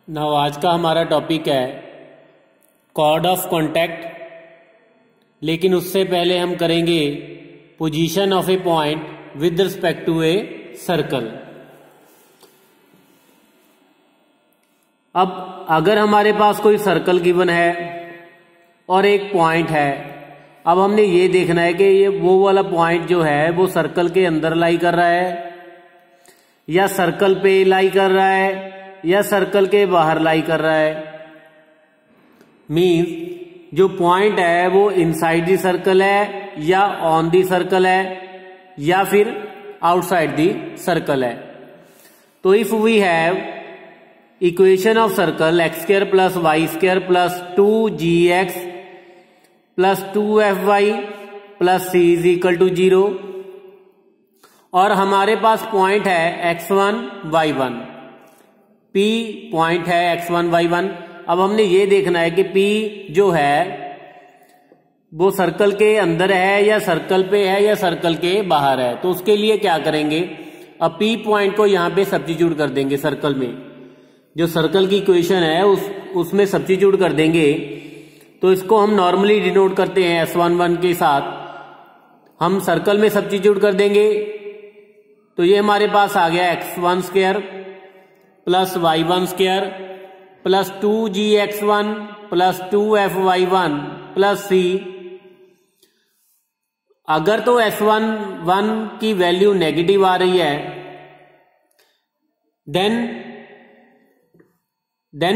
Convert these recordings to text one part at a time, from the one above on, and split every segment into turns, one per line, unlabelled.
Now आज का हमारा टॉपिक है कॉर्ड ऑफ कॉन्टैक्ट, लेकिन उससे पहले हम करेंगे position of a point with respect to a circle. अब अगर हमारे पास कोई सर्कल गिवन है और एक पॉइंट है, अब हमने ये देखना है कि ये वो वाला पॉइंट जो है वो सर्कल के अंदर लाई कर रहा है या सर्कल पे लाई कर रहा है या सर्कल के बाहर लाई कर रहा है। मीन्स जो पॉइंट है वो इनसाइड दी सर्कल है या ऑन दी सर्कल है या फिर आउटसाइड दी सर्कल है। तो if we have equation of circle x square plus y square plus 2gx plus 2fy plus c is equal to 0 और हमारे पास पॉइंट है x1 y1, P पॉइंट है x1 y1। अब हमने ये देखना है कि P जो है वो सर्कल के अंदर है या सर्कल पे है या सर्कल के बाहर है। तो उसके लिए क्या करेंगे, अब P पॉइंट को यहां पे सब्स्टिट्यूट कर देंगे सर्कल में, जो सर्कल की इक्वेशन है उसमें सब्स्टिट्यूट कर देंगे। तो इसको हम नॉर्मली डिनोट करते हैं S11 के साथ, हम सर्कल में सब्स्टिट्यूट कर देंगे। तो ये हमारे पास आ गया x1 square plus y1 square plus 2gx1 plus 2fy1 plus c। अगर तो S11 की वैल्यू नेगेटिव आ रही है देन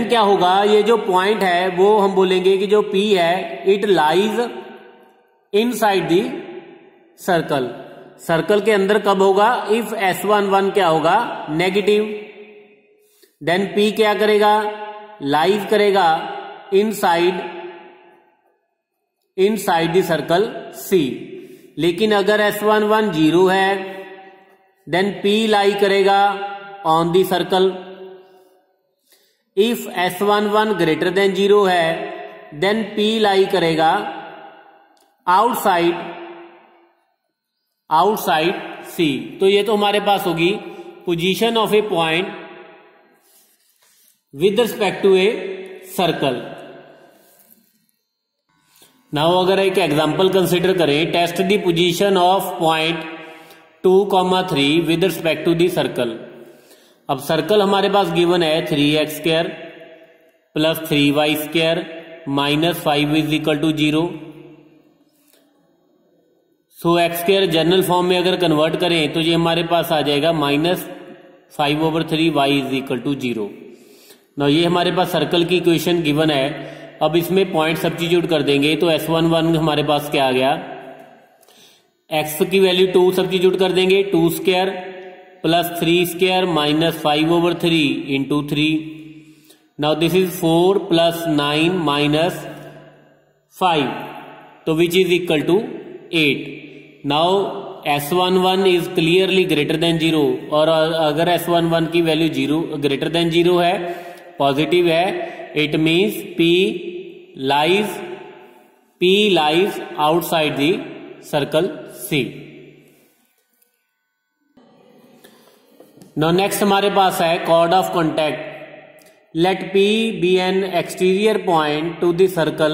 क्या होगा, ये जो पॉइंट है वो हम बोलेंगे कि जो P है it lies inside the circle. Circle के अंदर कब होगा, इफ S11 क्या होगा, नेगेटिव। देन P क्या करेगा, लाइज करेगा इनसाइड दी सर्कल C। लेकिन अगर S11 0 है देन P लाई करेगा on the circle. If S11 greater than 0 है देन P लाई करेगा आउटसाइड C। तो ये तो हमारे पास होगी position of a point with respect to a circle. Now अगर एक एग्जांपल कंसिडर करें, test the position of point 2,3 with respect to the circle. अब सर्कल हमारे पास गिवन है 3x square plus 3y square minus 5 is equal to 0। So x square general form में अगर convert करें तो ये हमारे पास आ जाएगा -5/3 y इज इक्वल टू 0। ना ये हमारे पास सर्कल की इक्वेशन गिवन है। अब इसमें पॉइंट सब्स्टिट्यूट कर देंगे तो S11 हमारे पास क्या आ गया, x की वैल्यू 2 सब्स्टिट्यूट कर देंगे, 2 square plus 3 square minus 5/3 into 3। Now this is 4 plus 9 minus 5, तो which is equal to 8। Now S11 is clearly greater than 0 और अगर S11 की वैल्यू 0 ग्रेटर देन 0 है, पॉजिटिव है, it means P lies outside the circle C। Now next हमारे पास है chord of contact. Let P be an exterior point to the circle.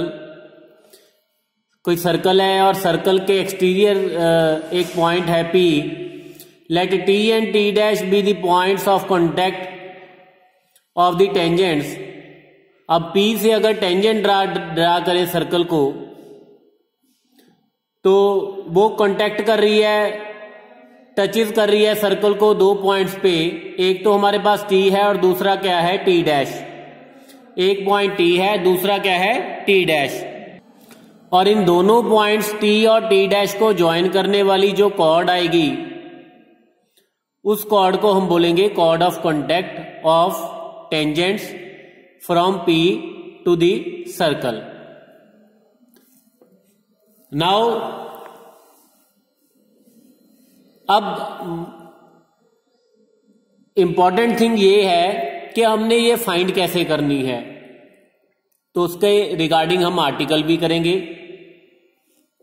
कोई circle है और सर्कल के एक्सटीरियर एक पॉइंट है P। Let T and T dash be the points of contact of the tangents. अब P से अगर tangent draw करें सर्कल को तो वो कॉन्टैक्ट कर रही है, टचेस कर रही है सर्कल को 2 पॉइंट्स पे। एक तो हमारे पास T है और दूसरा क्या है, T डैश। एक पॉइंट T है, दूसरा क्या है, T डैश। और इन दोनों पॉइंट्स T और T डैश को ज्वाइन करने वाली जो कॉर्ड आएगी उस कॉर्ड को हम बोलेंगे chord of contact of tangents from P to the circle. Now अब इंपॉर्टेंट थिंग ये है कि हमने ये फाइंड कैसे करनी है, तो उसके रिगार्डिंग हम आर्टिकल भी करेंगे,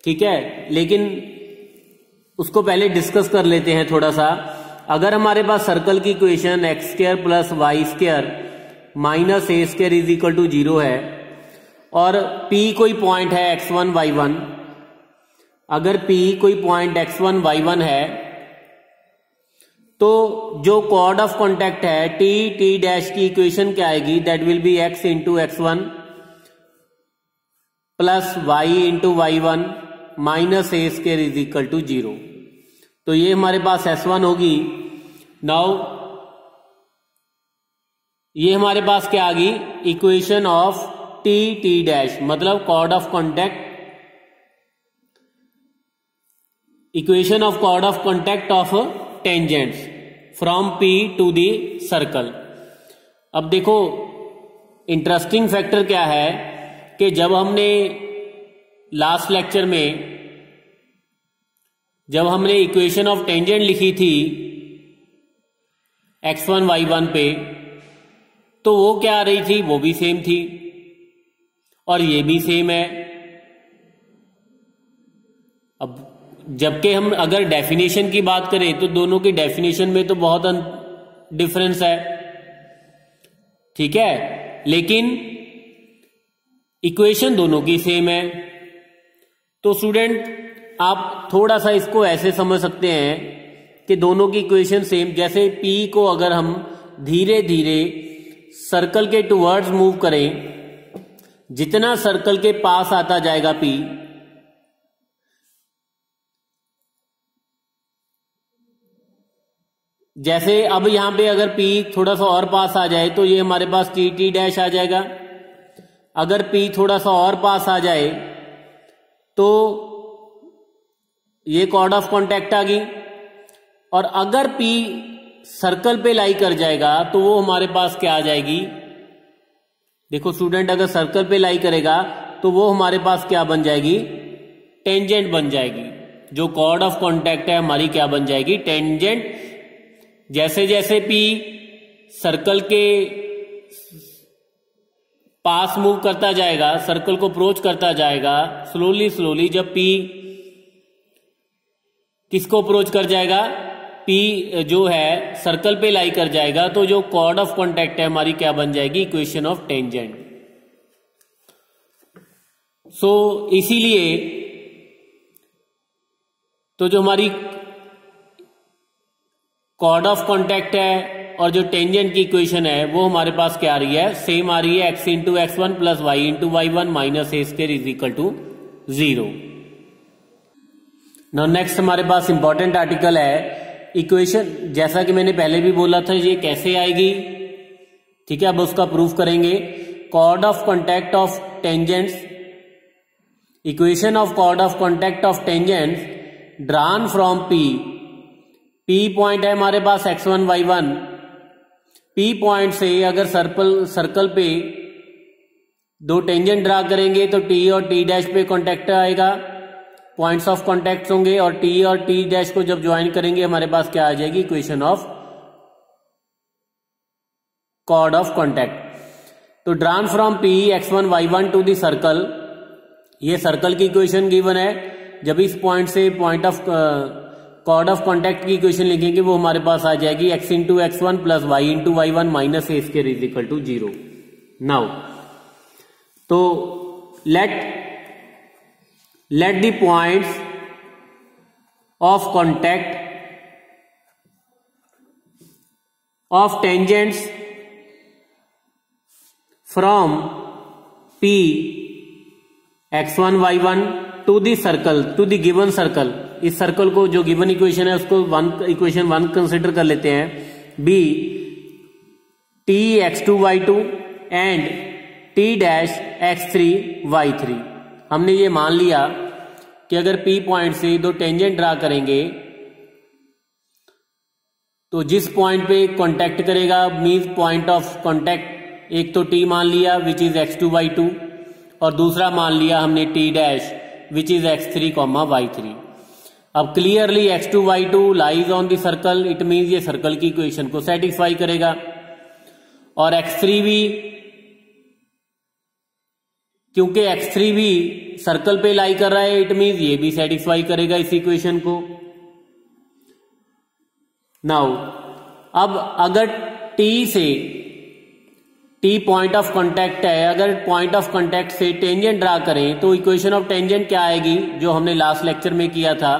ठीक है। लेकिन उसको पहले डिस्कस कर लेते हैं थोड़ा सा। अगर हमारे पास सर्कल की equation x square plus y square minus a square is equal to 0 है और P कोई पॉइंट है x1 y1, अगर P कोई पॉइंट x1 y1 है तो जो कॉर्ड ऑफ कॉन्टैक्ट है t डैश की इक्वेशन क्या आएगी, that will be x into x1 plus y into y1 minus a square is equal to 0। तो ये हमारे पास S1 होगी। नाउ ये हमारे पास क्या आ गई, इक्वेशन ऑफ टी डैश, मतलब chord of contact, equation of chord of contact of tangents from P to the circle. अब देखो इंटरेस्टिंग फैक्टर क्या है कि जब हमने लास्ट लेक्चर में जब हमने इक्वेशन ऑफ टेंजेंट लिखी थी x1 y1 पे, तो वो क्या आ रही थी, वो भी सेम थी और ये भी सेम है। अब जबकि हम अगर डेफिनेशन की बात करें तो दोनों की डेफिनेशन में तो बहुत डिफरेंस है, ठीक है, लेकिन इक्वेशन दोनों की सेम है। तो स्टूडेंट आप थोड़ा सा इसको ऐसे समझ सकते हैं कि दोनों की इक्वेशन सेम, जैसे P को अगर हम धीरे धीरे सर्कल के टुवर्ड्स मूव करें, जितना सर्कल के पास आता जाएगा P, जैसे अब यहां पे अगर P थोड़ा सा और पास आ जाए तो ये हमारे पास टी डैश आ जाएगा। अगर P थोड़ा सा और पास आ जाए तो ये कॉर्ड ऑफ कॉन्टैक्ट आ गई, और अगर P सर्कल पे लाई कर जाएगा तो वो हमारे पास क्या आ जाएगी, देखो स्टूडेंट, अगर सर्कल पे लाई करेगा तो वो हमारे पास क्या बन जाएगी, टेंजेंट बन जाएगी। जो कॉर्ड ऑफ कॉन्टैक्ट है हमारी क्या बन जाएगी, टेंजेंट। जैसे जैसे P सर्कल के पास मूव करता जाएगा, सर्कल को अप्रोच करता जाएगा, स्लोली स्लोली जब P किसको अप्रोच कर जाएगा, P जो है सर्कल पे लाई कर जाएगा, तो जो कॉर्ड ऑफ कॉन्टैक्ट है हमारी क्या बन जाएगी, इक्वेशन ऑफ टेंजेंट। सो इसीलिए तो जो हमारी कॉर्ड ऑफ कॉन्टैक्ट है और जो टेंजेंट की इक्वेशन है वो हमारे पास क्या आ रही है, सेम आ रही है, x into x1 plus y into y1 minus a square is equal to 0। Now next हमारे पास इंपॉर्टेंट आर्टिकल है इक्वेशन। जैसा कि मैंने पहले भी बोला था ये कैसे आएगी, ठीक है, अब उसका प्रूफ करेंगे। Chord of contact of tangents, equation of chord of contact of tangents drawn from P point है हमारे पास x1 y1। P पॉइंट से अगर सर्कल पे दो टेंजेंट ड्रा करेंगे तो T और T डैश पे कॉन्टैक्ट आएगा, पॉइंट्स ऑफ कॉन्टैक्ट होंगे, और T और T डैश को जब ज्वाइन करेंगे हमारे पास क्या आ जाएगी, equation of chord of contact. तो drawn from P x1 y1 to the circle, ये सर्कल की इक्वेशन गिवन है। जब इस पॉइंट से point of chord of contact की इक्वेशन लिखेंगे वो हमारे पास आ जाएगी x into x1 plus y into y1 minus a square is equal to 0। Now तो let the points of contact of tangents from P x1 y1 to the circle, to the given circle। इस circle को जो given equation है उसको equation 1 consider कर लेते हैं। B T x2 y2 and T dash x3 y3। हमने ये मान लिया कि अगर P पॉइंट से दो टेंजेंट ड्रा करेंगे तो जिस पॉइंट पे कॉन्टैक्ट करेगा मींस पॉइंट ऑफ कॉन्टैक्ट, एक तो T मान लिया विच इज x2 y2 और दूसरा मान लिया हमने T dash which is x3 y3। अब clearly x2 y2 lies on the circle, it means ये सर्कल की इक्वेशन को सेटिस्फाई करेगा, और x3 भी, क्योंकि x3 भी सर्कल पे लाई कर रहा है, इट मींस ये भी सेटिस्फाई करेगा इस इक्वेशन को। नाउ अब अगर T से टी पॉइंट ऑफ कांटेक्ट है, अगर पॉइंट ऑफ कांटेक्ट से टेंजेंट ड्रा करें तो इक्वेशन ऑफ टेंजेंट क्या आएगी, जो हमने लास्ट लेक्चर में किया था।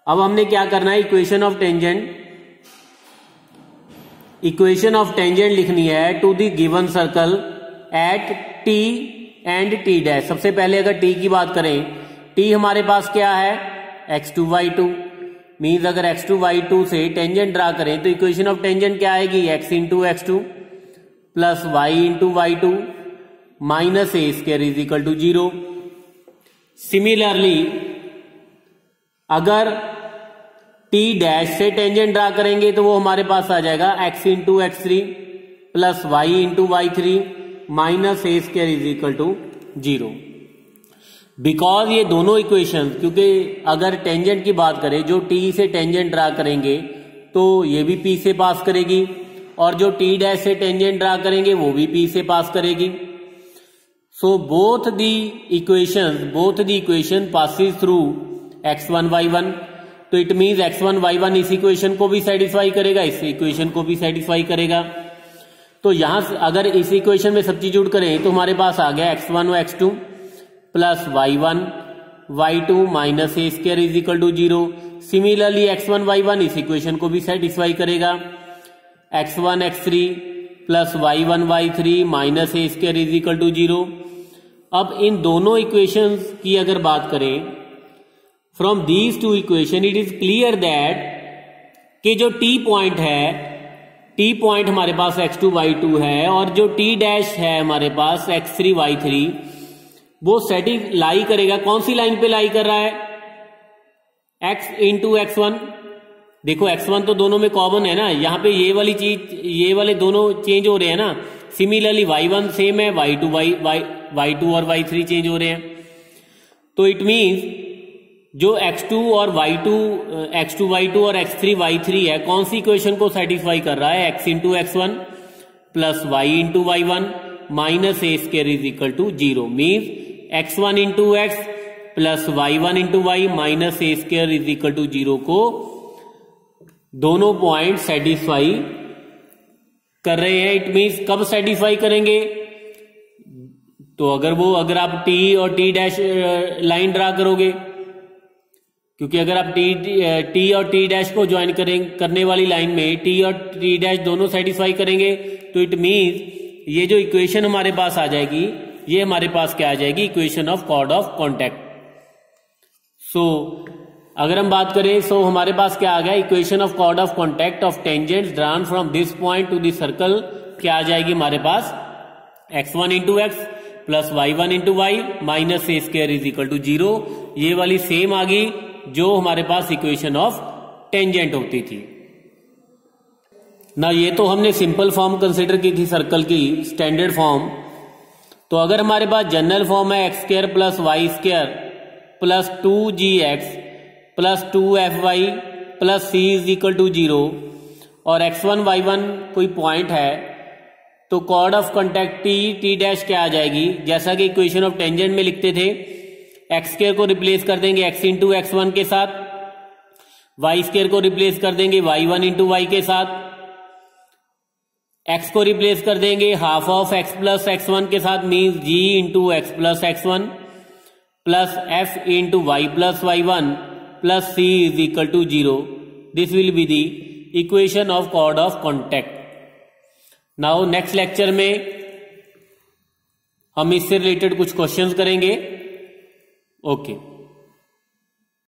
अब हमने क्या करना है, इक्वेशन ऑफ टेंजेंट लिखनी है to the given circle at T and T dash. सबसे पहले अगर टी की बात करें, टी हमारे पास क्या है, x2 y2, मीन्स अगर x2 y2 से टेंजेंट ड्रा करें तो इक्वेशन ऑफ टेंजेंट क्या आएगी, x into x2 plus y into y2 minus a square is equal to 0। Similarly अगर टी डैश से टेंजेंट ड्रा करेंगे तो वो हमारे पास आ जाएगा x into x3 plus y into y3 minus a square is equal to 0। Because ये दोनों इक्वेशन, क्योंकि अगर टेंजेंट की बात करें, जो टी से टेंजेंट ड्रा करेंगे तो ये भी पी से पास करेगी, और जो टी डैश से टेंजेंट ड्रा करेंगे वो भी पी से पास करेगी। So both the equation passes through x1 y1, तो इट मीन्स x1 y1 इस इक्वेशन को भी सेटिस्फाई करेगा, इस इक्वेशन को भी सेटिस्फाई करेगा। तो यहां से अगर इस इक्वेशन में सब्स्टिट्यूट करें तो हमारे पास आ गया x1 और x2 plus y1 y2 minus a square is equal to 0। Similarly x1 y1 इस इक्वेशन को भी सेटिस्फाई करेगा, x1 x3 plus y1 y3 minus a square is equal to 0। अब इन दोनों इक्वेशंस की अगर बात करें, from these two equation it is clear that कि जो टी पॉइंट है, टी पॉइंट हमारे पास x2 y2 है, और जो टी डैश है हमारे पास x3 y3, वो सेटिंग लाई करेगा, कौन सी लाइन पे लाई कर रहा है, x इंटू x1। देखो x1 तो दोनों में कॉमन है ना, यहां पे ये वाली चीज, ये वाले दोनों चेंज हो रहे हैं ना। सिमिलरली y1 सेम है, y2 और y3 चेंज हो रहे हैं। तो इट मींस जो x2 y2 और x3 y3 है, कौन सी इक्वेशन को सेटिस्फाई कर रहा है, x into x1 plus y into y1 minus a square is equal to 0। Means x1 into x plus y1 into y minus a square is equal to 0 को दोनों point satisfy कर रहे हैं। It means कब satisfy करेंगे, तो अगर आप टी और टी डैश लाइन ड्रा करोगे, क्योंकि अगर आप टी और टी डैश को ज्वाइन करने वाली लाइन में टी और टी डैश दोनों सेटिस्फाई करेंगे, तो इट मीन्स ये जो इक्वेशन हमारे पास आ जाएगी, ये हमारे पास क्या आ जाएगी, equation of chord of contact. So अगर हम बात करें, सो हमारे पास क्या आ गया, equation of chord of contact of tangents drawn from this point to the circle क्या आ जाएगी हमारे पास, x1 into x plus y1 into y minus a square is equal to 0। ये वाली सेम आ गई जो हमारे पास इक्वेशन ऑफ टेंजेंट होती थी ना। ये तो हमने सिंपल फॉर्म कंसिडर की थी सर्कल की, स्टैंडर्ड फॉर्म। तो अगर हमारे पास जनरल फॉर्म है x square plus y square plus 2gx plus 2fy plus c is equal to 0, और x1 y1 कोई पॉइंट है, तो chord of contact T dash क्या आ जाएगी, जैसा कि इक्वेशन ऑफ टेंजेंट में लिखते थे, एक्स स्क्वायर को रिप्लेस कर देंगे x इंटू x1 के साथ, वाई स्क्वायर को रिप्लेस कर देंगे y1 इंटू वाई के साथ, x को रिप्लेस कर देंगे half of x plus x1 के साथ, means g into x plus x1 plus f into y plus y1 plus c is equal to 0। This will be the equation of chord of contact. Now next lecture में हम इससे related कुछ questions करेंगे। Okay.